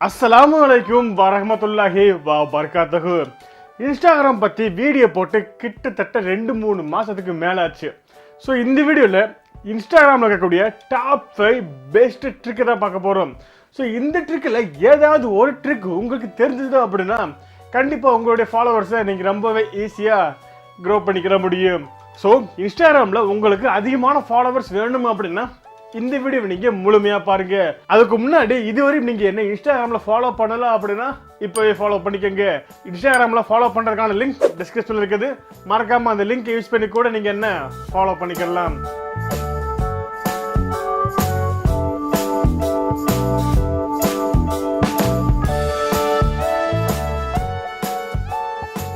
அஸ்ஸலாமு அலைக்கும் வரஹ்மத்துல்லாஹி வபரகாத்துஹு. இன்ஸ்டாகிராம் பற்றி வீடியோ போட்டு கிட்டத்தட்ட 2-3 மாதத்துக்கு மேலே ஆச்சு. ஸோ இந்த வீடியோவில் இன்ஸ்டாகிராமில் இருக்கக்கூடிய டாப் 5 பெஸ்ட் ட்ரிக்கை தான் பார்க்க போகிறோம். ஸோ இந்த ட்ரிக்கில் ஏதாவது ஒரு ட்ரிக் உங்களுக்கு தெரிஞ்சது அப்படின்னா கண்டிப்பாக உங்களுடைய ஃபாலோவர்ஸை நீங்கள் ரொம்பவே ஈஸியாக க்ரோ பண்ணிக்கிற முடியும். ஸோ இன்ஸ்டாகிராமில் உங்களுக்கு அதிகமான ஃபாலோவர்ஸ் வேணும் அப்படின்னா இந்த வீடியோ நீங்க முழுமையா பாருங்க. அதுக்கு முன்னாடி இதுவரை நீங்க என்ன இன்ஸ்டாகிராம்ல ஃபாலோ பண்ணல அப்படின்னா இப்பவே ஃபாலோ பண்ணிக்கோங்க. இன்ஸ்டாகிராம்ல ஃபாலோ பண்றதுக்கான லிங்க் டிஸ்கிரிப்ஷன்ல இருக்குது. மறக்காம அந்த லிங்க் யூஸ் பண்ணி கூட நீங்க என்ன ஃபாலோ பண்ணிக்கலாம்.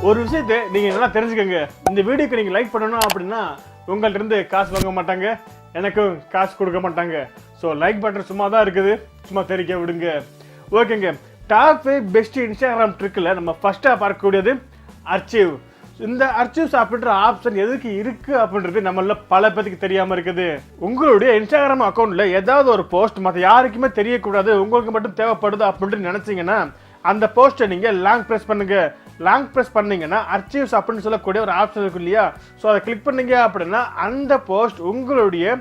ஒரு விஷயத்தை நீங்க நல்லா தெரிஞ்சுக்கோங்க. இந்த வீடியோக்கு நீங்க லைக் பண்ணணும் அப்படின்னா உங்கள்ட்ட இருந்து காசு வாங்க மாட்டாங்க, எனக்கும் காசு கொடுக்க மாட்டாங்க. ஸோ லைக் பட்டன் சும்மா தான் இருக்குது, சும்மா தெரிவிக்க விடுங்க. ஓகேங்க, டாப் 5 பெஸ்ட் இன்ஸ்டாகிராம் ட்ரிக்கில் நம்ம ஃபர்ஸ்ட்டாக பார்க்கக்கூடியது அர்ச்சீவ். இந்த அர்ச்சீவ்ஸ் அப்படின்ற ஆப்ஷன் எதுக்கு இருக்குது அப்படின்றது நம்மள பல பேருக்கு தெரியாமல் இருக்குது. உங்களுடைய இன்ஸ்டாகிராம் அக்கௌண்ட்டில் ஏதாவது ஒரு போஸ்ட் மற்ற யாருக்குமே தெரியக்கூடாது, உங்களுக்கு மட்டும் தேவைப்படுது அப்படின்ட்டு நினச்சிங்கன்னா அந்த போஸ்ட்டை நீங்கள் லாங் ப்ரெஸ் பண்ணுங்க. லாங் ப்ரெஸ் பண்ணீங்கன்னா அர்ச்சீவ்ஸ் அப்படின்னு சொல்லக்கூடிய ஒரு ஆப்ஷன் இருக்கும் இல்லையா, ஸோ அதை கிளிக் பண்ணீங்க அப்படின்னா அந்த போஸ்ட் உங்களுடைய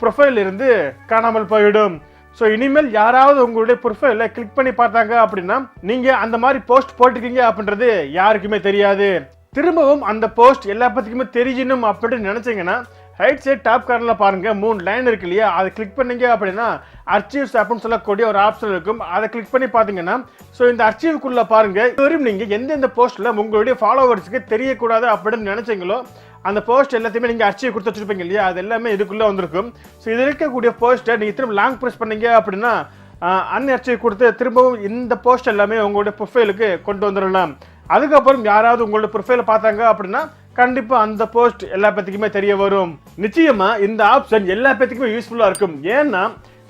ப்ரொஃபைல் இருந்து காணாமல் போயிடும். ஸோ இனிமேல் யாராவது உங்களுடைய ப்ரொஃபைலில் கிளிக் பண்ணி பார்த்தாங்க அப்படின்னா நீங்கள் அந்த மாதிரி போஸ்ட் போட்டுருக்கீங்க அப்படின்றது யாருக்குமே தெரியாது. திரும்பவும் அந்த போஸ்ட் எல்லா பத்திக்குமே தெரியணும் அப்படின்னு நினச்சிங்கன்னா ரைட் சைட் டாப் கார்னரில் பாருங்க 3 லைன் இருக்கு இல்லையா, அதை கிளிக் பண்ணீங்க அப்படின்னா அர்ச்சீவ்ஸ் அப்படின்னு சொல்லக்கூடிய ஒரு ஆப்ஷன் இருக்கும். அதை கிளிக் பண்ணி பார்த்தீங்கன்னா ஸோ இந்த அர்ச்சீவ்க்குள்ள பாருங்க இதுவரையும் நீங்கள் எந்தெந்த போஸ்ட்டில் உங்களுடைய ஃபாலோவர்ஸுக்கு தெரியக்கூடாது அப்படின்னு நினைச்சீங்களோ அந்த போஸ்ட் எல்லாத்தையுமே நீங்கள் அர்ச்சீவ் கொடுத்து வச்சிருப்பீங்க இல்லையா, அது எல்லாமே இதுக்குள்ளே வந்திருக்கும். ஸோ இது இருக்கக்கூடிய போஸ்ட்டை நீங்கள் திரும்ப லாங் ப்ரெஸ் பண்ணீங்க அப்படின்னா அன்அர்ச்சீவ் கொடுத்து திரும்பவும் இந்த போஸ்ட் எல்லாமே உங்களுடைய ப்ரொஃபைலுக்கு கொண்டு வந்துடலாம். அதுக்கப்புறம் யாராவது உங்களுடைய ப்ரொஃபைலை பார்த்தாங்க அப்படின்னா கண்டிப்பா அந்த போஸ்ட் எல்லா பேத்துக்குமே தெரிய வரும். நிச்சயமா இந்த ஆப்ஷன் எல்லா பேத்துக்குமே யூஸ்ஃபுல்லா இருக்கும். ஏன்னா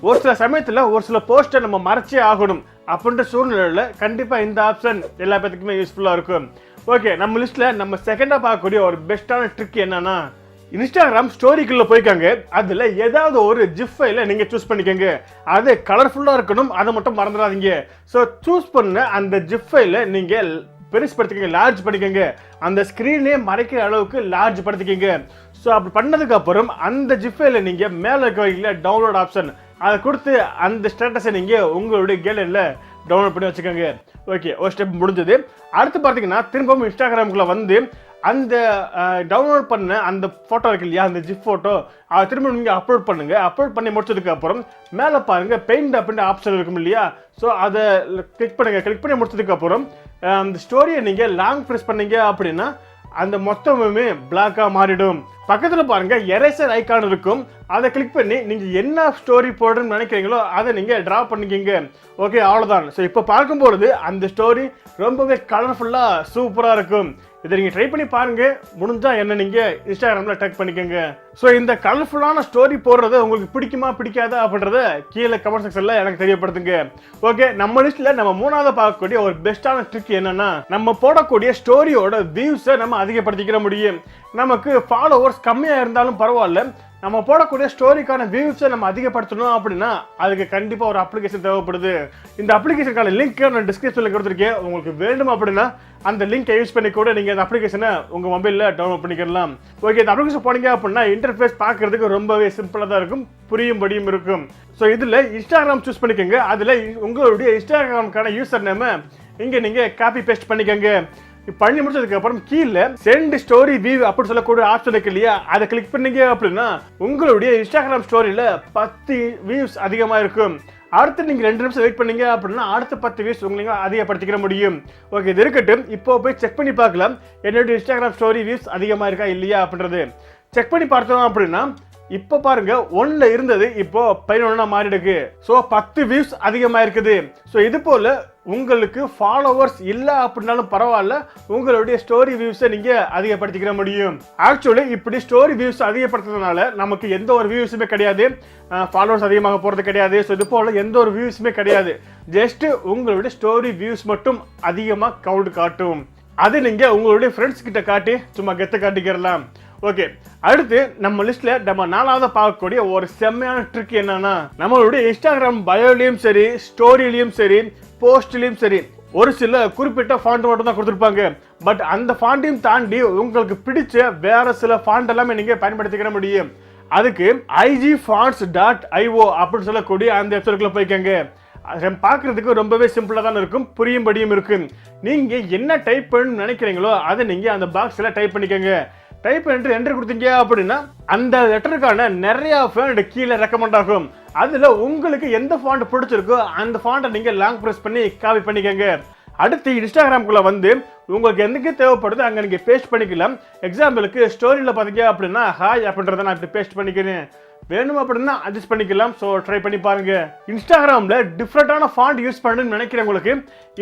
ஒரு சில சமயத்துல ஒரு சில போஸ்ட்டை நம்ம மறைச்சே ஆகணும் அப்படின்ற சூழ்நிலையில கண்டிப்பா இந்த ஆப்ஷன் எல்லா பேத்துக்குமே யூஸ்ஃபுல்லா இருக்கும். ஓகே, நம்ம லிஸ்ட்ல நம்ம செகண்டா பார்க்கக்கூடிய ஒரு பெஸ்டான ட்ரிக் என்னன்னா இன்ஸ்டாகிராம் ஸ்டோரிக்குள்ள போய்க்காங்க. அதுல ஏதாவது ஒரு ஜிப் ஃபைல நீங்க சூஸ் பண்ணிக்கோங்க. அது கலர்ஃபுல்லா இருக்கணும், அதை மட்டும் மறந்துடாதீங்க. ஸோ சூஸ் பண்ண அந்த ஜிப் ஃபைல நீங்க பெருசுப்படுத்திக்கங்க, லார்ஜ் பண்ணிக்கோங்க. அந்த ஸ்க்ரீனே மறைக்கிற அளவுக்கு லார்ஜ் படுத்திக்கங்க. ஸோ அப்படி பண்ணதுக்கு அப்புறம் அந்த ஜிஃபைல நீங்க மேலே இருக்க டவுன்லோட் ஆப்ஷன் அதை கொடுத்து அந்த ஸ்டேட்டஸை நீங்க உங்களுடைய கேலரியில் டவுன்லோட் பண்ணி வச்சுக்கோங்க. ஓகே, ஒரு ஸ்டெப் முடிஞ்சது. அடுத்து பார்த்தீங்கன்னா திரும்பவும் இன்ஸ்டாகிராமுக்குள்ள வந்து அந்த டவுன்லோட் பண்ண அந்த ஃபோட்டோ இருக்கு இல்லையா, அந்த ஜிப் ஃபோட்டோ அதை திரும்ப நீங்கள் அப்லோட் பண்ணுங்க. அப்லோட் பண்ணி முடிச்சதுக்கு அப்புறம் மேலே பாருங்க பெயிண்ட் அப்படின்ற ஆப்ஷன் இருக்கும் இல்லையா, ஸோ அதை கிளிக் பண்ணுங்க. கிளிக் பண்ணி முடிச்சதுக்கு அப்புறம் அந்த ஸ்டோரியை நீங்கள் லாங் ப்ரெஸ் பண்ணீங்க அப்படின்னா அந்த மொத்தமுமே பிளாக்காக மாறிடும். பக்கத்தில் பாருங்க எரேசர் ஐக்கான் இருக்கும், அதை கிளிக் பண்ணி நீங்கள் என்ன ஸ்டோரி போடுறேன்னு நினைக்கிறீங்களோ அதை நீங்கள் ட்ரா பண்ணிக்கிங்க. ஓகே, அவ்வளோதான். ஸோ இப்போ பார்க்கும்பொழுது அந்த ஸ்டோரி ரொம்பவே கலர்ஃபுல்லாக சூப்பராக இருக்கும். இதை நீங்கள் ட்ரை பண்ணி பாருங்க, முடிஞ்சா என்ன நீங்கள் இன்ஸ்டாகிராமில் டேக் பண்ணிக்கோங்க. ஸோ இந்த கலர்ஃபுல்லான ஸ்டோரி போடுறது உங்களுக்கு பிடிக்குமா பிடிக்காதா அப்படின்றத கீழே கமெண்ட் செக்ஷனில் எனக்கு தெரியப்படுத்துங்க. ஓகே, நம்ம லிஸ்ட்டில் நம்ம 3ஆவது பார்க்கக்கூடிய ஒரு பெஸ்ட்டான ட்ரிக் என்னன்னா நம்ம போடக்கூடிய ஸ்டோரியோட வியூஸை நம்ம அதிகப்படுத்திக்கிற முடியும். நமக்கு ஃபாலோவர்ஸ் கம்மியாக இருந்தாலும் பரவாயில்ல, நம்ம போடக்கூடிய ஸ்டோரிக்கான வியூஸை நம்ம அதிகப்படுத்தணும் அப்படின்னா அதுக்கு கண்டிப்பாக ஒரு அப்ளிகேஷன் தேவைப்படுது. இந்த அப்ளிகேஷனுக்கான லிங்க் நான் டிஸ்கிரிப்ஷனில் கொடுத்துருக்கேன். உங்களுக்கு வேண்டும் அப்படின்னா அந்த லிங்கை யூஸ் பண்ணி கூட நீங்கள் அந்த அப்ளிகேஷனை உங்கள் மொபைலில் டவுன்லோட் பண்ணிக்கலாம். ஓகே, இந்த அப்ளிகேஷன் போனீங்க அப்படின்னா இன்டர்ஃபேஸ் பார்க்கறதுக்கு ரொம்பவே சிம்பிளாக தான் இருக்கும், புரியும்படியும் இருக்கும். ஸோ இதில் இன்ஸ்டாகிராம் சூஸ் பண்ணிக்கோங்க. அதில் உங்களுடைய இன்ஸ்டாகிராமுக்கான யூசர் நேமை இங்கே நீங்கள் காப்பி பேஸ்ட் பண்ணிக்கோங்க. பண்ணி முடிச்சதுக்கு அப்புறம் கீழே சென்ட் ஸ்டோரி வியூ அப்படின்னு சொல்லக்கூடிய ஆப்ஷன் இருக்கு இல்லையா, அதை கிளிக் பண்ணீங்க அப்படின்னா உங்களுடைய இன்ஸ்டாகிராம் ஸ்டோரியில 10 வியூஸ் அதிகமா இருக்கும். அடுத்து நீங்க 2 நிமிஷம் வெயிட் பண்ணீங்க அப்படின்னா அடுத்த 10 வியூஸ் உங்களுக்கு அதிகப்படுத்திக்கிற முடியும். ஓகே, இது இருக்கட்டும். இப்போ போய் செக் பண்ணி பார்க்கலாம் என்னுடைய இன்ஸ்டாகிராம் ஸ்டோரி வியூஸ் அதிகமா இருக்கா இல்லையா அப்படின்றது. செக் பண்ணி பார்த்தோம் அப்படின்னா இப்போ பாருங்க 1ல இருந்தது இப்போ 11 மாறிடுக்கு. ஸோ 10 வியூஸ் அதிகமாக இருக்குது. ஸோ இது போல உங்களுக்கு ஃபாலோவர்ஸ் இல்லை அப்படின்னாலும் பரவாயில்ல, உங்களுடைய ஸ்டோரி வியூஸை நீங்கள் அதிகப்படுத்திக்கிற முடியும். ஆக்சுவலி இப்படி ஸ்டோரி வியூஸ் அதிகப்படுத்துறதுனால நமக்கு எந்த ஒரு வியூஸுமே கிடையாது, ஃபாலோவர்ஸ் அதிகமாக போகிறது கிடையாது. ஸோ இது போல் எந்த ஒரு வியூஸுமே கிடையாது. ஜஸ்ட் உங்களுடைய ஸ்டோரி வியூஸ் மட்டும் அதிகமாக கவுண்ட் காட்டும். அது நீங்கள் உங்களுடைய ஃப்ரெண்ட்ஸ் கிட்ட காட்டி சும்மா கெத்த காட்டிக்கிறலாம். ஓகே, அடுத்து நம்ம லிஸ்ட்ல நம்ம 4ஆவது பார்க்கக்கூடிய ஒரு செம்மையான ட்ரிக் என்னன்னா நம்மளுடைய இன்ஸ்டாகிராம் பயோலையும் சரி ஸ்டோரியிலையும் சரி போஸ்ட்லயும் சரி ஒரு சில குறிப்பிட்ட ஃபாண்ட் மட்டும் தான் கொடுத்துருப்பாங்க. பட் அந்த ஃபாண்டையும் தாண்டி உங்களுக்கு பிடிச்ச வேற சில ஃபாண்ட் எல்லாமே நீங்க பயன்படுத்திக்கிற முடியும். அதுக்கு igfonts.io அப்படின்னு சொல்லக்கூடிய அந்த வெப்சைட்ல போய்க்கங்க. பார்க்கறதுக்கு ரொம்பவே சிம்பிளா தான் இருக்கும், புரியும்படியும் இருக்கும். நீங்க என்ன டைப் பண்ணணும்னு நினைக்கிறீங்களோ அதை நீங்க அந்த பாக்ஸ்ல டைப் பண்ணிக்கங்க. டைப் பண்ணிட்டு என்ட்ரி கொடுத்தீங்க அப்படின்னா அந்த லெட்டருக்கான நிறைய ஃபாண்ட் கீழே ரெக்கமெண்ட் ஆகும். அதுல உங்களுக்கு எந்த ஃபாண்ட் பிடிச்சிருக்கோ அந்த ஃபாண்ட்டை நீங்க லாங் பிரஸ் பண்ணி காப்பி பண்ணிக்கங்க. அடுத்து இன்ஸ்டாகிராம்குள்ள வந்து உங்களுக்கு எதுக்கு தேவைப்படுது அங்க நீங்க பேஸ்ட் பண்ணிக்கலாம். எக்ஸாம்பிளுக்கு ஸ்டோரியில பாத்தீங்க அப்படின்னா ஹாய் அப்படின்றத நான் இப்படி பேஸ்ட் பண்ணிக்கிறேன். வேணும் அப்படின்னா அட்ஜஸ்ட் பண்ணிக்கலாம். ஸோ ட்ரை பண்ணி பாருங்க. இன்ஸ்டாகிராம்ல டிஃப்ரெண்டான ஃபாண்ட் யூஸ் பண்ணணும்னு நினைக்கிறவங்களுக்கு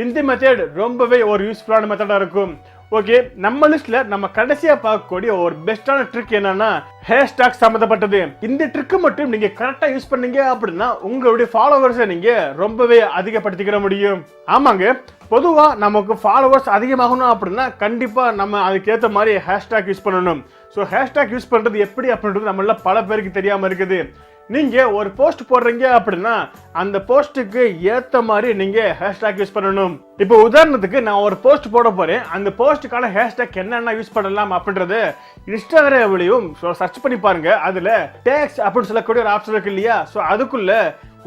இந்த மெத்தட் ரொம்பவே ஒரு யூஸ்ஃபுல்லான மெத்தடா இருக்கும். ஓகே, நம்ம லிஸ்ட்ல நம்ம கடைசியா பார்க்கக்கூடிய ஒரு பெஸ்டான ட்ரிக் என்னன்னா ஹேஷ்டாக் சம்பந்தப்பட்டது. இந்த ட்ரிக் மட்டும் நீங்க கரெக்டா யூஸ் பண்ணீங்க அப்படின்னா உங்களுடைய ஃபாலோவர்ஸை நீங்க ரொம்பவே அதிகப்படுத்திக்கிற முடியும். ஆமாங்க, பொதுவா நமக்கு ஃபாலோவர்ஸ் அதிகமாகணும் அப்படின்னா கண்டிப்பா நம்ம அதுக்கேற்ற மாதிரி ஹேஷ்டாக் யூஸ் பண்ணணும். ஸோ ஹேஷ்டாக் யூஸ் பண்றது எப்படி அப்படின்றது நம்மள பல பேருக்கு தெரியாம இருக்குது. நீங்க ஒரு போஸ்ட் போடுறீங்க அப்படின்னா அந்த போஸ்ட்டுக்கு ஏத்த மாதிரி நீங்க ஹேஷ்டாக் யூஸ் பண்ணணும். இப்போ உதாரணத்துக்கு நான் ஒரு போஸ்ட் போட போறேன். அந்த போஸ்ட்டுக்கான ஹேஷ்டாக் என்னென்ன யூஸ் பண்ணலாம் அப்படின்றது இன்ஸ்டாகிராம்லயும் சர்ச் பண்ணி பாருங்க. அதுல டேக்ஸ் அப்படின்னு சொல்லக்கூடிய ஒரு ஆப்ஷன் இருக்கு இல்லையா? ஸோ அதுக்குள்ள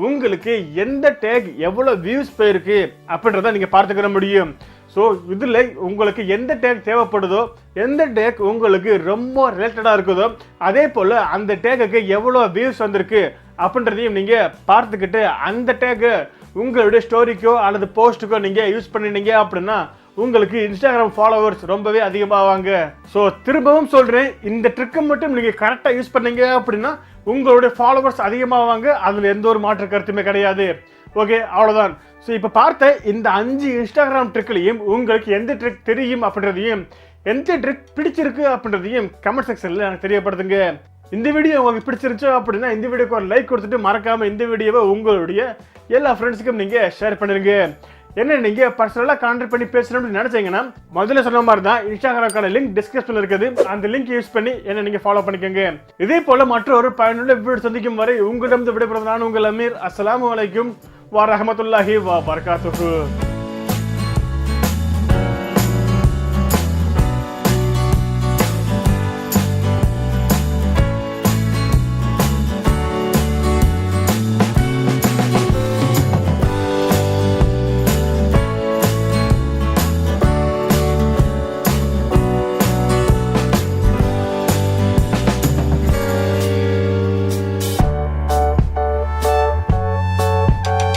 உங்களுக்கு எந்த டேக் எவ்வளவு வியூஸ் போயிருக்கு அப்படின்றத நீங்க பார்த்துக்கிற முடியும். ஸோ இதில் உங்களுக்கு எந்த டேக் தேவைப்படுதோ, எந்த டேக் உங்களுக்கு ரொம்ப ரிலேட்டடாக இருக்குதோ, அதே போல் அந்த டேக்குக்கு எவ்வளோ வியூஸ் வந்திருக்கு அப்படின்றதையும் நீங்கள் பார்த்துக்கிட்டு அந்த டேக்கு உங்களுடைய ஸ்டோரிக்கோ அல்லது போஸ்ட்டுக்கோ நீங்கள் யூஸ் பண்ணினீங்க அப்படின்னா உங்களுக்கு இன்ஸ்டாகிராம் ஃபாலோவர்ஸ் ரொம்பவே அதிகமாவாங்க. ஸோ திரும்பவும் சொல்கிறேன், இந்த ட்ரிக்கை மட்டும் நீங்கள் கரெக்டாக யூஸ் பண்ணீங்க அப்படின்னா உங்களுடைய ஃபாலோவர்ஸ் அதிகமாவாங்க. அதில் எந்த ஒரு மாற்று கருத்துமே கிடையாது. ஓகே, அவ்வளோதான். ஸோ இப்போ பார்த்த இந்த 5 இன்ஸ்டாகிராம் ட்ரிக்லையும் உங்களுக்கு எந்த ட்ரிக் தெரியும் அப்படின்றதையும் எந்த ட்ரிக் பிடிச்சிருக்கு அப்படின்றதையும் கமெண்ட் செக்ஷனில் எனக்கு தெரியப்படுத்துங்க. இந்த வீடியோ உங்களுக்கு பிடிச்சிருச்சு அப்படின்னா இந்த வீடியோக்கு ஒரு லைக் கொடுத்துட்டு மறக்காம இந்த வீடியோவை உங்களுடைய எல்லா ஃப்ரெண்ட்ஸுக்கும் நீங்கள் ஷேர் பண்ணிருங்க. என்ன நீங்க பர்சனலா கான்டாக்ட் பண்ணி பேசணும்னு நினைச்சீங்கன்னா முதல்ல சொன்ன மாதிரி தான் இன்ஸ்டாகிராம்க்கான லிங்க் டிஸ்கிரிப்ஷன்ல இருக்குது. அந்த லிங்க் யூஸ் பண்ணி என்ன நீங்க ஃபாலோ பண்ணிக்கோங்க. இதே போல மற்றொரு பயனுள்ள வீடியோ சந்திக்கும் வரை உங்களிடம் விடைபெறுவது நான் உங்கள் அமீர். அஸ்ஸலாமு அலைக்கும் வரஹ்மத்துல்லாஹி வபரகாத்துஹு.